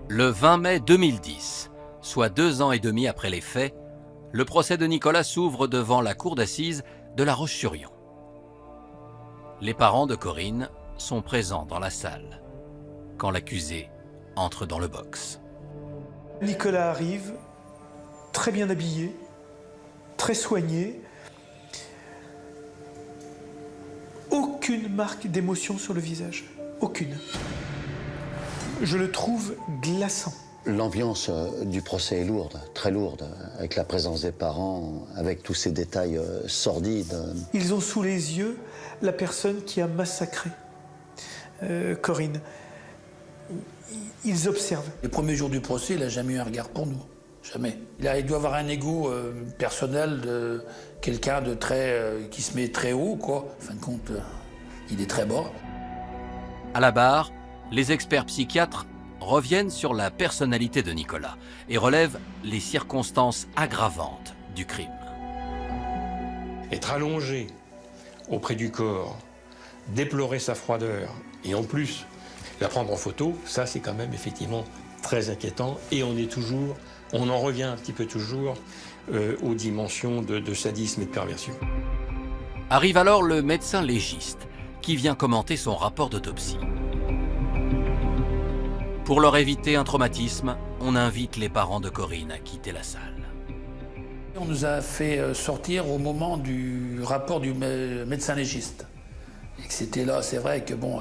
Speaker 1: Le 20 mai 2010, soit 2 ans et demi après les faits, le procès de Nicolas s'ouvre devant la cour d'assises de La Roche-sur-Yon. Les parents de Corinne sont présents dans la salle quand l'accusé entre dans le box.
Speaker 10: Nicolas arrive, très bien habillé, très soigné. Aucune marque d'émotion sur le visage. Aucune. Je le trouve glaçant.
Speaker 9: L'ambiance du procès est lourde, très lourde, avec la présence des parents, avec tous ces détails sordides.
Speaker 10: Ils ont sous les yeux la personne qui a massacré Corinne. Ils observent.
Speaker 12: Les premiers jours du procès, il n'a jamais eu un regard pour nous. Jamais. Il doit avoir un ego personnel de quelqu'un de très qui se met très haut, quoi. En fin de compte, il est très bas.
Speaker 1: À la barre, les experts psychiatres reviennent sur la personnalité de Nicolas et relèvent les circonstances aggravantes du crime.
Speaker 14: Être allongé auprès du corps, déplorer sa froideur et en plus la prendre en photo, ça c'est quand même effectivement très inquiétant et on en revient un petit peu toujours aux dimensions de sadisme et de perversion.
Speaker 1: Arrive alors le médecin légiste qui vient commenter son rapport d'autopsie. Pour leur éviter un traumatisme, on invite les parents de Corinne à quitter la salle.
Speaker 12: On nous a fait sortir au moment du rapport du médecin légiste. Et que c'était là, c'est vrai que bon,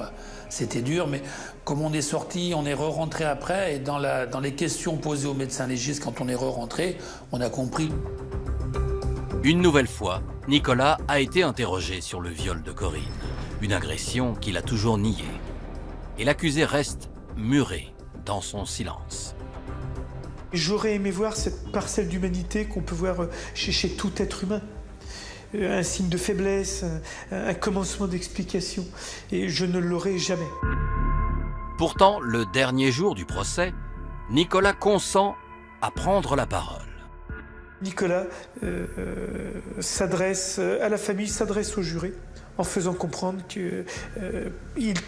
Speaker 12: c'était dur, mais comme on est sorti, on est re-rentré après, et dans les questions posées au médecin légiste, quand on est re-rentré, on a compris.
Speaker 1: Une nouvelle fois, Nicolas a été interrogé sur le viol de Corinne, une agression qu'il a toujours niée. Et l'accusé reste muré dans son silence.
Speaker 10: J'aurais aimé voir cette parcelle d'humanité qu'on peut voir chez tout être humain. Un signe de faiblesse, un commencement d'explication. Et je ne l'aurai jamais.
Speaker 1: Pourtant, le dernier jour du procès, Nicolas consent à prendre la parole.
Speaker 10: Nicolas s'adresse à la famille, s'adresse aux jurés, en faisant comprendre qu'il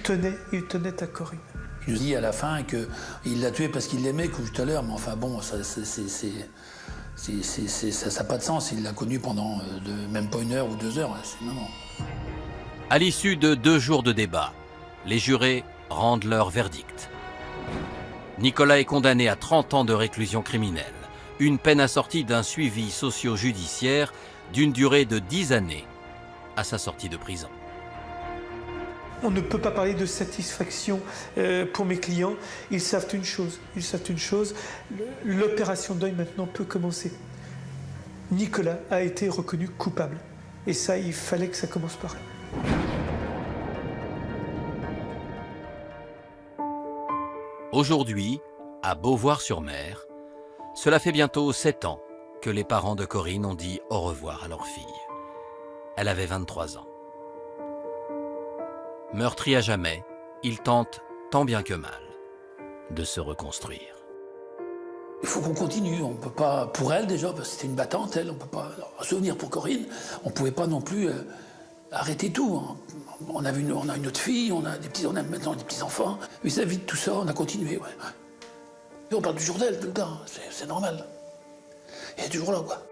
Speaker 10: tenait à Corinne.
Speaker 12: Il nous dit à la fin qu'il l'a tué parce qu'il l'aimait, comme tout à l'heure, mais enfin bon, ça n'a pas de sens. Il l'a connu pendant même pas 1 heure ou 2 heures. Non.
Speaker 1: À l'issue de 2 jours de débat, les jurés rendent leur verdict. Nicolas est condamné à 30 ans de réclusion criminelle, une peine assortie d'un suivi socio-judiciaire d'une durée de 10 années à sa sortie de prison.
Speaker 10: On ne peut pas parler de satisfaction pour mes clients. Ils savent une chose, l'opération deuil maintenant peut commencer. Nicolas a été reconnu coupable. Et ça, il fallait que ça commence par là.
Speaker 1: Aujourd'hui, à Beauvoir-sur-Mer, cela fait bientôt 7 ans que les parents de Corinne ont dit au revoir à leur fille. Elle avait 23 ans. Meurtri à jamais, il tente, tant bien que mal, de se reconstruire.
Speaker 12: Il faut qu'on continue, on peut pas, pour elle déjà, parce que c'était une battante, elle, on peut pas, un souvenir pour Corinne, on pouvait pas non plus arrêter tout. Hein. On a une autre fille, on a maintenant des petits-enfants, vis-à-vis de tout ça, on a continué, ouais. Et on parle toujours d'elle tout le temps, c'est normal. Elle est toujours là, quoi.